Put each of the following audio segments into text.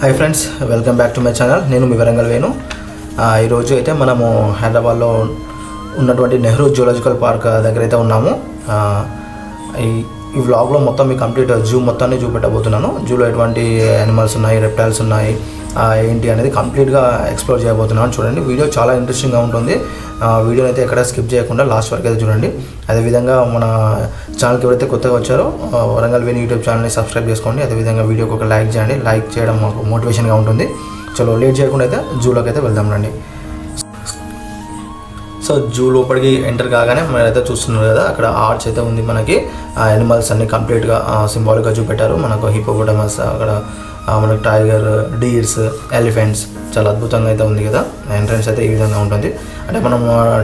Hi friends, welcome back to my channel. నేను మీ వరంగల్ వేణు. ఈరోజు అయితే మనము హైదరాబాద్లో ఉన్నటువంటి నెహ్రూ జూలాజికల్ పార్క్ దగ్గర అయితే ఉన్నాము. ఈ వ్లాగ్లో మొత్తం మీ కంప్లీట్ జూ మొత్తాన్ని చూపెట్టబోతున్నాను. జూలో ఎటువంటి యానిమల్స్ ఉన్నాయి, రెప్టైల్స్ ఉన్నాయి, ఏంటి అనేది కంప్లీట్గా ఎక్స్ప్లోర్ చేయబోతున్నాను. చూడండి, వీడియో చాలా ఇంట్రెస్టింగ్గా ఉంటుంది. వీడియోని అయితే ఎక్కడ స్కిప్ చేయకుండా లాస్ట్ వరకు అయితే చూడండి. అదేవిధంగా మన ఛానల్కి ఎవరైతే కొత్తగా వచ్చారో వరంగల్ వేణు యూట్యూబ్ ఛానల్ని సబ్స్క్రైబ్ చేసుకోండి. అదేవిధంగా వీడియోకి ఒక లైక్ చేయండి. లైక్ చేయడం మాకు మోటివేషన్గా ఉంటుంది. చలో లేట్ చేయకుండా అయితే జూలోకి అయితే వెళ్దాం రండి. సో జూ లోపలికి ఎంటర్ కాగానే మనైతే చూస్తున్నారు కదా, అక్కడ ఆర్చ్ అయితే ఉంది. మనకి ఆ యానిమల్స్ అన్ని కంప్లీట్గా సింబాలిక్గా చూపెట్టారు. మనకు హిపోపోటమస్, అక్కడ మనకు టైగర్, డీర్స్, ఎలిఫెంట్స్, చాలా అద్భుతంగా అయితే ఉంది కదా. ఎంట్రన్స్ అయితే ఈ విధంగా ఉంటుంది. అంటే మనం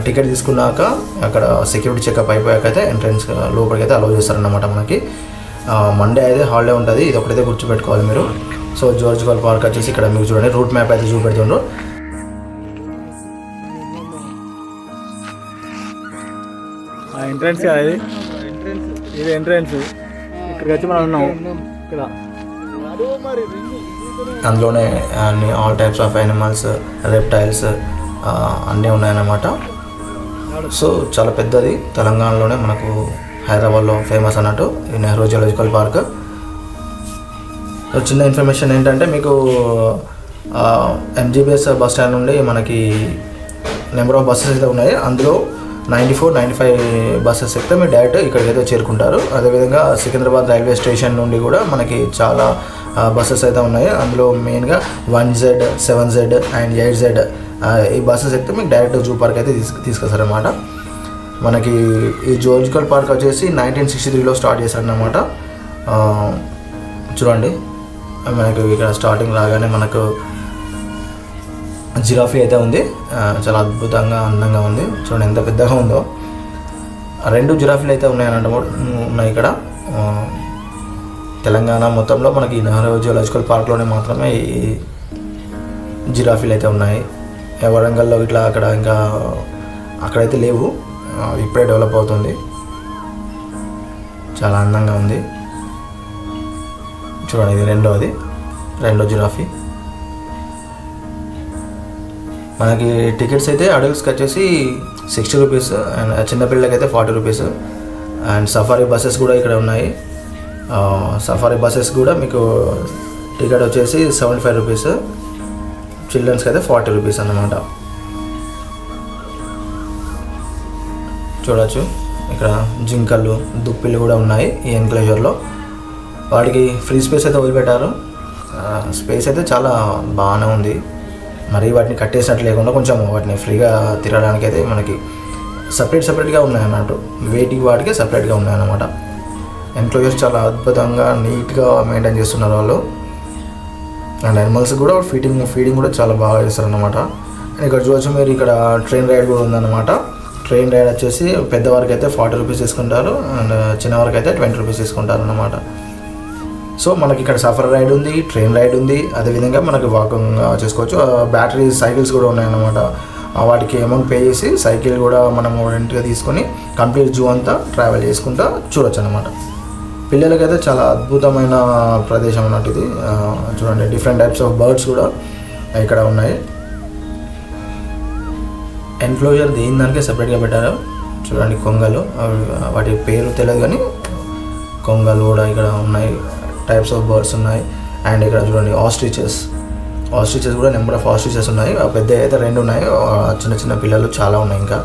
టికెట్ తీసుకున్నాక అక్కడ సెక్యూరిటీ చెకప్ అయిపోయాక అయితే ఎంట్రన్స్ లోపలికి అయితే అలౌ చేస్తారన్నమాట. మనకి మండే అయితే హాలిడే ఉంటుంది. ఇది ఒకటైతే గుర్తుపెట్టుకోవాలి మీరు. సో జూలాజికల్ పార్క్ వచ్చేసి ఇక్కడ మీకు చూడండి రూట్ మ్యాప్ అయితే చూపెడుతుండ్రు. ఎంట్రన్స్ కాదు ఇది ఎంట్రన్స్. ఇక్కడికి వచ్చి మనం ఉన్నాం. ఇక్కడ అందులోనే అన్ని all types of animals, reptiles అన్నీ ఉన్నాయన్నమాట. సో చాలా పెద్దది. తెలంగాణలోనే మనకు హైదరాబాద్లో ఫేమస్ అన్నట్టు ఈ నెహ్రూ జూలాజికల్ పార్క్. చిన్న ఇన్ఫర్మేషన్ ఏంటంటే, మీకు ఎంజీబీఎస్ బస్ స్టాండ్ నుండి మనకి నెంబర్ ఆఫ్ బస్సెస్ అయితే ఉన్నాయి. అందులో 94, 95 బస్సెస్ ఎక్కితే మీరు డైరెక్ట్ ఇక్కడికి అయితే చేరుకుంటారు. అదేవిధంగా సికింద్రాబాద్ రైల్వే స్టేషన్ నుండి కూడా మనకి చాలా బస్సెస్ అయితే ఉన్నాయి. అందులో మెయిన్గా 1Z, 7Z అండ్ 8Z ఈ బస్సెస్ ఎక్కితే మీకు డైరెక్ట్ జూ పార్క్ అయితే తీసుకొస్తారనమాట. మనకి ఈ జూలాజికల్ పార్క్ వచ్చేసి 1963లో స్టార్ట్ చేశారనమాట. చూడండి, మనకు ఇక్కడ స్టార్టింగ్ రాగానే మనకు జిరాఫీ అయితే ఉంది. చాలా అద్భుతంగా అందంగా ఉంది. చూడండి ఎంత పెద్దగా ఉందో. 2 జిరాఫీలు అయితే ఉన్నాయి ఇక్కడ. తెలంగాణ మొత్తంలో మనకి నెహ్రూ జూలాజికల్ పార్క్లోనే మాత్రమే ఈ జిరాఫీలు అయితే ఉన్నాయి. వరంగల్లో ఇట్లా అక్కడైతే లేవు. ఇప్పుడే డెవలప్ అవుతుంది. చాలా అందంగా ఉంది. చూడండి, ఇది రెండో జిరాఫీ. మనకి టికెట్స్ అయితే అడల్ట్స్కి వచ్చేసి 60 రూపీస్ అండ్ చిన్నపిల్లలకి అయితే 40 రూపీస్. అండ్ సఫారీ బస్సెస్ కూడా ఇక్కడ ఉన్నాయి. సఫారీ బస్సెస్ కూడా మీకు టికెట్ వచ్చేసి 75 రూపీస్, చిల్డ్రన్స్కి అయితే 40 రూపీస్ అన్నమాట. చూడవచ్చు, ఇక్కడ జింకలు, దుప్పిలు కూడా ఉన్నాయి ఈ ఎన్క్లోజర్లో. వాటికి ఫ్రీ స్పేస్ అయితే వదిలిపెట్టారు. స్పేస్ అయితే చాలా బాగానే ఉంది. మరి వాటిని కట్టేసినట్టు లేకుండా కొంచెం వాటిని ఫ్రీగా తిరగడానికి అయితే మనకి సపరేట్గా ఉన్నాయన్నట్టు. వేటికి వాటికి సపరేట్గా ఉన్నాయన్నమాట. ఎన్క్లోజర్స్ చాలా అద్భుతంగా నీట్గా మెయింటైన్ చేస్తున్నారు వాళ్ళు. అండ్ యానిమల్స్ కూడా ఫీడింగ్ కూడా చాలా బాగా చేస్తారన్నమాట. ఇక్కడ చూడవచ్చు మీరు, ఇక్కడ ట్రైన్ రైడ్ కూడా ఉందన్నమాట. ట్రైన్ రైడ్ వచ్చేసి పెద్దవారికి అయితే 40 రూపీస్ తీసుకుంటారు అండ్ చిన్నవారికి అయితే 20 రూపీస్ తీసుకుంటారు అన్నమాట. సో మనకి ఇక్కడ సఫర్ రైడ్ ఉంది, ట్రైన్ రైడ్ ఉంది. అదేవిధంగా మనకి వాకింగ్ చేసుకోవచ్చు. బ్యాటరీ సైకిల్స్ కూడా ఉన్నాయన్నమాట. వాటికి అమౌంట్ పే చేసి సైకిల్ కూడా మనము రెంట్గా తీసుకొని కంప్లీట్ జూ అంతా ట్రావెల్ చేసుకుంటూ చూడొచ్చు అన్నమాట. పిల్లలకైతే చాలా అద్భుతమైన ప్రదేశం అన్నట్టు ఇది. చూడండి, డిఫరెంట్ టైప్స్ ఆఫ్ బర్డ్స్ కూడా ఇక్కడ ఉన్నాయి. ఎన్క్లోజర్ దానికే సపరేట్గా పెట్టారు. చూడండి, కొంగలు, వాటి పేరు తెలియదు కానీ కొంగలు కూడా ఇక్కడ ఉన్నాయి. టైప్స్ ఆఫ్ బర్డ్స్ ఉన్నాయి. అండ్ ఇక్కడ చూడండి ఆస్ట్రిచెస్ కూడా నెంబర్ ఆఫ్ ఆస్ట్రిచెస్ ఉన్నాయి. పెద్ద అయితే 2 ఉన్నాయి, చిన్న పిల్లలు చాలా ఉన్నాయి. ఇంకా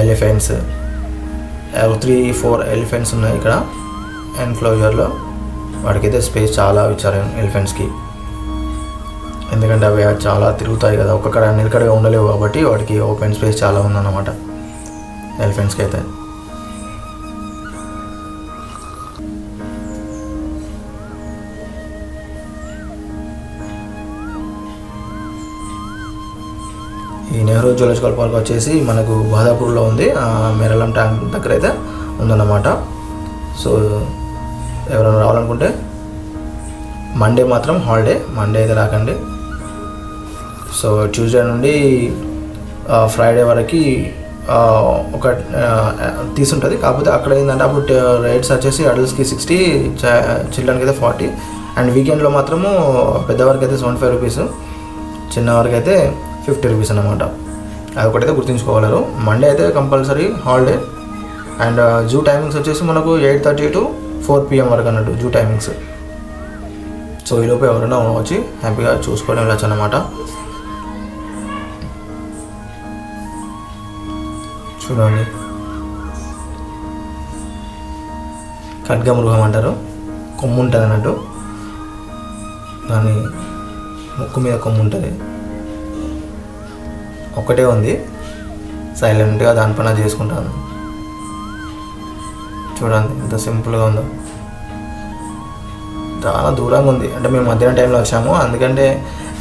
ఎలిఫెంట్స్ 3-4 ఎలిఫెంట్స్ ఉన్నాయి ఇక్కడ ఎన్క్లోజర్లో. వాటికైతే స్పేస్ చాలా ఇచ్చారు ఎలిఫెంట్స్కి. ఎందుకంటే అవి చాలా తిరుగుతాయి కదా, ఒక్కొక్కడ నిలకడగా ఉండలేవు కాబట్టి వాటికి ఓపెన్ స్పేస్ చాలా ఉందన్నమాట ఎలిఫెంట్స్కి అయితే. ఈ నెహ్రూ జూలాజికల్ పార్క్ వచ్చేసి మనకు బహదాపూర్లో ఉంది. మేరలం ట్యాంక్ దగ్గర అయితే ఉందన్నమాట. సో ఎవరైనా రావాలనుకుంటే మండే మాత్రం హాలిడే, మండే అయితే రాకండి. సో ట్యూస్డే నుండి ఫ్రైడే వరకు ఒక తీసుంటుంది. కాకపోతే అక్కడ ఏంటంటే అప్పుడు రేట్స్ వచ్చేసి అడల్ట్స్కి 60, చిల్డ్రన్కి అయితే 40. అండ్ వీకెండ్లో మాత్రము పెద్దవారికి అయితే 75 రూపీస్, చిన్నవారికి అయితే 50 రూపీస్ అన్నమాట. అదొకటైతే గుర్తుంచుకోగలరు. మండే అయితే compulsory holiday. And zoo timings వచ్చేసి మనకు 8:30 to 4 PM వరకు అన్నట్టు జూ టైమింగ్స్. సో ఈలోపు ఎవరైనా వచ్చి హ్యాపీగా చూసుకోవడం వెళ్ళచ్చు అన్నమాట. చూడండి, ఖడ్గమృగం అంటారు. కొమ్ము ఉంటుంది అన్నట్టు, దాని ముక్కు మీద కొమ్ము ఉంటుంది. ఒక్కటే ఉంది, సైలెంట్గా దానిపైన చేసుకుంటాను. చూడండి ఎంత సింపుల్గా ఉందో. చాలా దూరంగా ఉంది. అంటే మేము మధ్యాహ్నం టైంలో వచ్చాము, అందుకంటే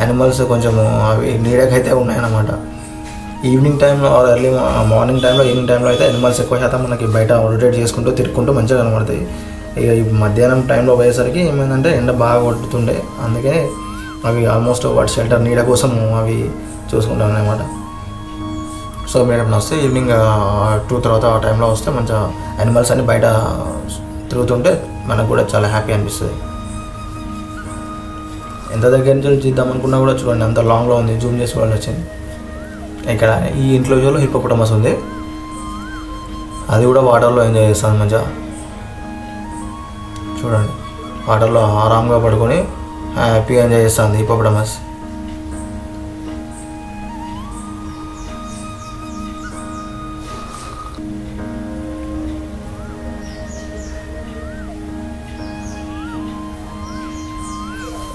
యానిమల్స్ కొంచెము అవి నీడకైతే ఉన్నాయన్నమాట. ఈవినింగ్ టైంలో ఆర్ ఎర్లీ మార్నింగ్ టైంలో, ఈవినింగ్ టైంలో అయితే యానిమల్స్ ఎక్కువ శాతం మనకి బయట రొటేట్ చేసుకుంటూ తిరుక్కుంటూ మంచిగా కనబడతాయి. ఇక ఈ మధ్యాహ్నం టైంలో పోయేసరికి ఏమైందంటే ఎండ బాగా కొట్టుతుండే, అందుకే అవి ఆల్మోస్ట్ వాటి షెల్టర్ నీడ కోసం అవి చూసుకుంటాం అన్నమాట. సో మీరు ఎప్పుడు వస్తే ఈవినింగ్ 2 తర్వాత ఆ టైంలో వస్తే మంచిగా యానిమల్స్ అన్ని బయట తిరుగుతుంటే మనకు కూడా చాలా హ్యాపీ అనిపిస్తుంది. ఎంత దగ్గర నుంచి చూద్దాం అనుకున్నా కూడా చూడండి అంత లాంగ్లో ఉంది, జూమ్ చేసి వాళ్ళు వచ్చింది. ఇక్కడ ఈ ఎన్క్లోజర్లో హిప్పోపటమస్ ఉంది, అది కూడా వాటర్లో ఎంజాయ్ చేస్తుంది మంచిగా. చూడండి వాటర్లో ఆరాంగా పడుకొని హ్యాపీగా ఎంజాయ్ చేస్తుంది హిప్పోపటమస్.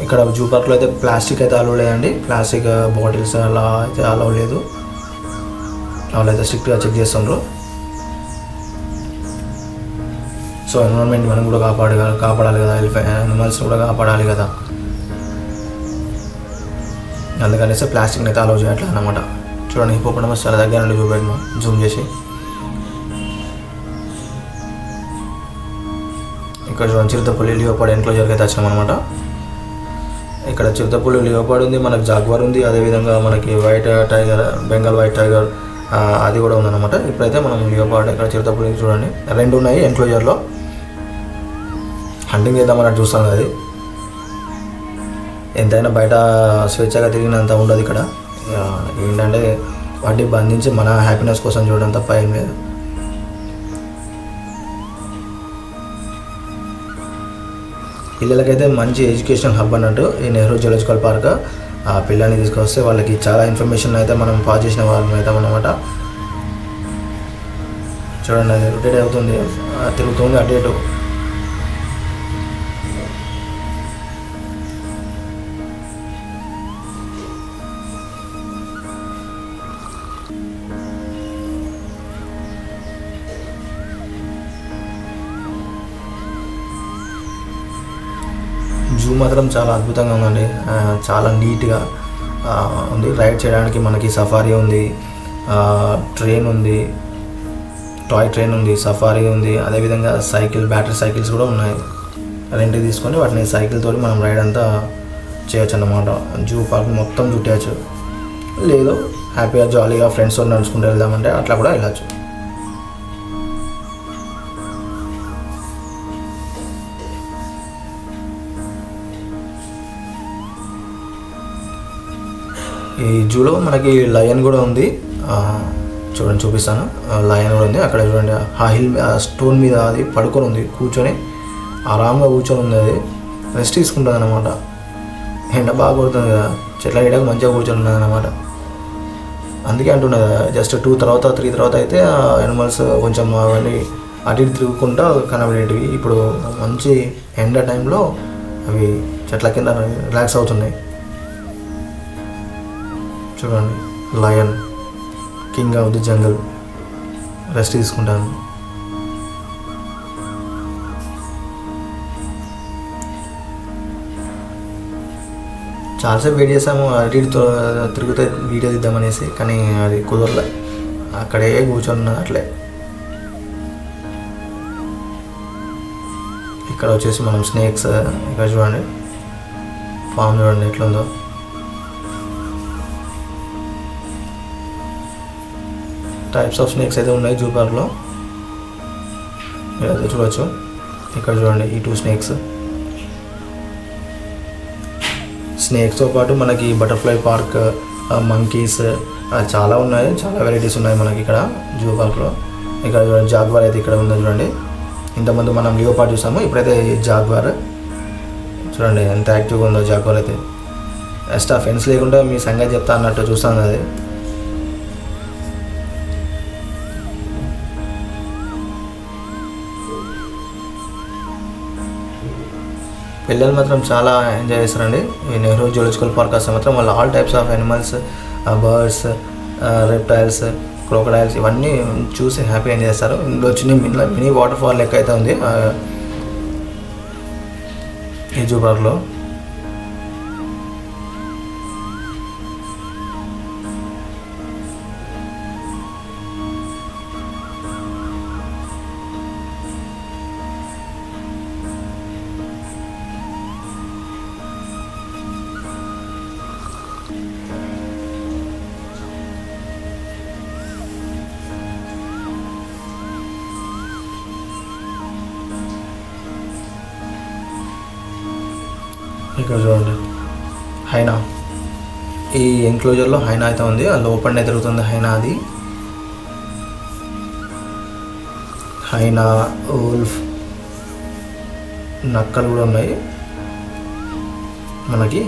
ఇక్కడ జూ పార్క్లో అయితే ప్లాస్టిక్ అయితే అలౌ లేదండి. ప్లాస్టిక్ బాటిల్స్ అలా అయితే అలౌ లేదు. వాళ్ళైతే స్ట్రిక్ట్గా చెక్ చేస్తుండ్రు. సో ఎన్విరాన్మెంట్ మనం కూడా కాపాడాలి కదా, యానిమల్స్ కూడా కాపాడాలి కదా, అందుకనేసి ప్లాస్టిక్ని అయితే అలౌ చేయట్లేదు అన్నమాట. చూడండి హిప్పోపటమస్ చాలా దగ్గర నుండి చూపెట్టినాం జూమ్ చేసి. ఇక్కడ చూడండి చిరుతపులి లియోపార్డ్ ఎన్క్లోజర్కి అయితే వచ్చినాం అనమాట. ఇక్కడ చిరుతపులి లియోపార్డ్ ఉంది, మనకి జాగ్వార్ ఉంది, అదేవిధంగా మనకి white tiger, Bengal white tiger అది కూడా ఉందన్నమాట. ఇప్పుడైతే మనం లియోపార్డ్, ఇక్కడ చిరుతపులి చూడండి 2 ఉన్నాయి ఎన్క్లోజర్లో. హంటింగ్ చేద్దామన్నట్టు చూస్తాను. అది ఎంతైనా బయట స్వేచ్ఛగా తిరిగినంత ఉండదు ఇక్కడ. ఏంటంటే వాటిని బంధించి మన హ్యాపీనెస్ కోసం చూడడం తప్ప ఏం లేదు. పిల్లలకైతే మంచి ఎడ్యుకేషన్ హబ్ అన్నట్టు ఈ నెహ్రూ జూలాజికల్ పార్క్. ఆ పిల్లల్ని తీసుకొస్తే వాళ్ళకి చాలా ఇన్ఫర్మేషన్ అయితే మనం పాస్ చేసిన వాళ్ళని అవుతాం అన్నమాట. చూడండి అది రొటేట్ అవుతుంది, తిరుగుతుంది అటు ఇటు. జూ మాత్రం చాలా అద్భుతంగా ఉందండి, చాలా నీట్గా ఉంది. రైడ్ చేయడానికి మనకి సఫారీ ఉంది, ట్రైన్ ఉంది, టాయ్ ట్రైన్ ఉంది, సఫారీ ఉంది, అదేవిధంగా బ్యాటరీ సైకిల్స్ కూడా ఉన్నాయి. రెంట్కి తీసుకొని వాటిని సైకిల్తో మనం రైడ్ అంతా చేయొచ్చు అన్నమాట. జూ పార్క్ మొత్తం చుట్టేయచ్చు. లేదు హ్యాపీగా జాలీగా ఫ్రెండ్స్తో నడుచుకుంటూ వెళ్దామంటే అట్లా కూడా వెళ్ళచ్చు. ఈ జూలో మనకి లయన్ కూడా ఉంది, చూడండి చూపిస్తాను. లయన్ కూడా ఉంది అక్కడ చూడండి. ఆ హిల్ స్టోన్ మీద అది పడుకొని ఉంది, కూర్చొని ఆరాంగా కూర్చొని ఉంది. అది రెస్ట్ తీసుకుంటుంది అన్నమాట. ఎండ బాగా కొడుతుంది కదా, చెట్ల నీడకు మంచిగా కూర్చొని ఉన్నది అన్నమాట. అందుకే అంటున్నది జస్ట్ 2 తర్వాత 3 తర్వాత అయితే యానిమల్స్ కొంచెం అవన్నీ అటు ఇటు తిరుగుకుంటా కనబడేటివి. ఇప్పుడు మంచి ఎండ టైంలో అవి చెట్ల కింద రిలాక్స్ అవుతున్నాయి. చూడండి lion, king of the jungle, rest తీసుకుంటాను. చాలాసేపు వెయిట్ చేసాము అటు ఇటు తిరుగుతే వీడియో తీద్దామనేసి, కానీ అది కుదరలే. అక్కడే కూర్చొని అట్లే. ఇక్కడ వచ్చేసి మనం స్నేక్స్, ఇక్కడ చూడండి ఫామ్ చూడండి ఎట్లుందో. టైప్స్ ఆఫ్ స్నేక్స్ అయితే ఉన్నాయి జూ పార్క్లో, మీరైతే చూడవచ్చు. ఇక్కడ చూడండి ఈ 2 స్నేక్స్. స్నేక్స్తో పాటు మనకి బటర్ఫ్లై పార్క్, మంకీస్ చాలా ఉన్నాయి, చాలా వెరైటీస్ ఉన్నాయి మనకి ఇక్కడ జూ పార్క్లో. ఇక్కడ జాగ్వార్ అయితే ఇక్కడ ఉందో చూడండి. ఇంతకుముందు మనం లియోపార్డ్ చూసాము, ఇప్పుడైతే జాగ్వార్ చూడండి ఎంత యాక్టివ్గా ఉందో జాగ్వార్ అయితే. ఎక్స్ట్రా ఫెన్స్ లేకుండా మీ సంగతి చెప్తా అన్నట్టు చూస్తాను అది. పిల్లలు మాత్రం చాలా ఎంజాయ్ చేస్తారండి. ఈ నెహ్రూ జూలాజికల్ పార్క్ వస్తే మాత్రం వాళ్ళు all types of animals, birds, reptiles, crocodiles ఇవన్నీ చూసి హ్యాపీ ఎంజాయ్ చేస్తారు. ఇందులో చిన్న మినీ వాటర్ ఫాల్ లెక్క అయితే ఉంది ఈ జూ పార్క్లో. ఇక్కడ చూడండి హైనా, ఈ ఎంక్లోజర్లో హైనా అయితే ఉంది. ఆ లోపలనే తిరుగుతుంది హైనా. అది హైనా, వుల్ఫ్, నక్కలు కూడా ఉన్నాయి మనకి.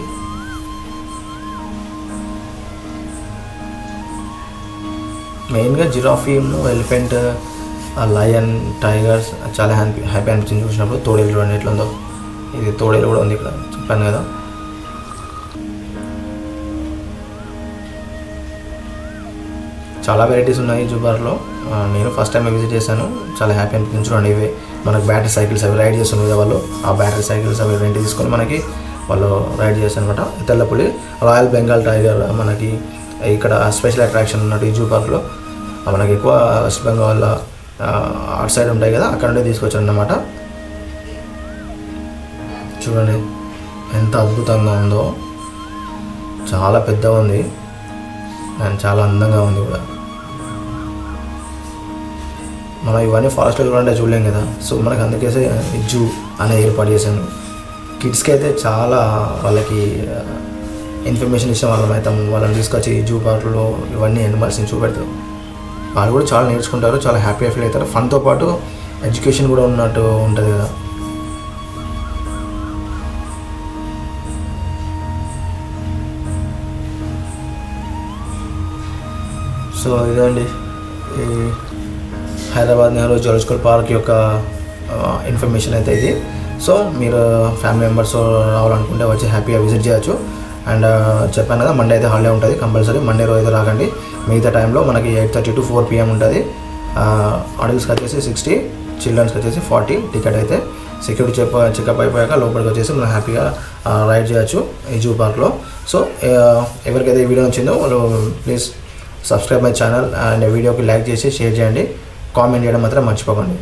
మెయిన్గా జిరాఫీను, ఎలిఫెంట్, లయన్, టైగర్స్ చాలా హ్యాపీ అనిపించింది చూసినప్పుడు. తోడేలు చూడండి ఎట్లా ఉందో. ఇది తోడేలు కూడా ఉంది ఇక్కడ, చెప్పాను కదా. చాలా వెరైటీస్ ఉన్నాయి జూ పార్క్లో. నేను ఫస్ట్ టైం విజిట్ చేశాను, చాలా హ్యాపీ అనిపించింది. చూడండి ఇవి మనకు బ్యాటరీ సైకిల్స్ అవి రైడ్ చేస్తున్నారు కదా వాళ్ళు. ఆ బ్యాటరీ సైకిల్స్ అవి రెంట్ తీసుకొని మనకి వాళ్ళు రైడ్ చేస్తారు అనమాట. తెల్లపులి, రాయల్ బెంగాల్ టైగర్ మనకి ఇక్కడ స్పెషల్ అట్రాక్షన్ ఉన్నట్టు ఈ జూ పార్క్లో. మనకి ఎక్కువ వెస్ట్ బెంగాల్ అటు సైడ్ ఉంటాయి కదా, అక్కడ నుండి తీసుకొచ్చారు అన్నమాట. చూడండి ఎంత అద్భుతంగా ఉందో, చాలా పెద్దగా ఉంది అండ్ చాలా అందంగా ఉంది కూడా. మనం ఇవన్నీ ఫారెస్ట్లో చూడండి చూడలేం కదా, సో మనకు అందుకేసే జూ అనే ఏర్పాటు చేశాను. కిడ్స్కి అయితే చాలా వాళ్ళకి ఇన్ఫర్మేషన్ ఇచ్చిన వాళ్ళం అవుతాము. వాళ్ళని తీసుకొచ్చి జూ పార్క్లో ఇవన్నీ యానిమల్స్ని చూపెడతాం. వాళ్ళు కూడా చాలా నేర్చుకుంటారు, చాలా హ్యాపీగా ఫీల్ అవుతారు. ఫన్తో పాటు ఎడ్యుకేషన్ కూడా ఉన్నట్టు ఉంటుంది కదా. సో ఇదండి ఈ హైదరాబాద్ నెహ్రూ జూలాజికల్ పార్క్ యొక్క ఇన్ఫర్మేషన్ అయితే ఇది. సో మీరు ఫ్యామిలీ మెంబర్స్ రావాలనుకుంటే వచ్చి హ్యాపీగా విజిట్ చేయొచ్చు. అండ్ చెప్పాను కదా మండే అయితే హాలిడే ఉంటుంది కంపల్సరీ. మండే రోజు అయితే రాకండి. మిగతా టైంలో మనకి 8:30 to 4 PM ఉంటుంది. అడల్ట్స్కి వచ్చేసి 60, చిల్డ్రన్స్కి వచ్చేసి 40 టికెట్ అయితే. సెక్యూరిటీ చెకప్ అయిపోయాక లోపలికి వచ్చేసి మనం హ్యాపీగా రైడ్ చేయొచ్చు ఈ జూ పార్క్లో. సో ఎవరికైతే ఈ వీడియో వచ్చిందో వాళ్ళు please subscribe my channel and వీడియోకి లైక్ చేసి షేర్ చేయండి. కామెంట్ చేయడం మాత్రం మర్చిపోకండి.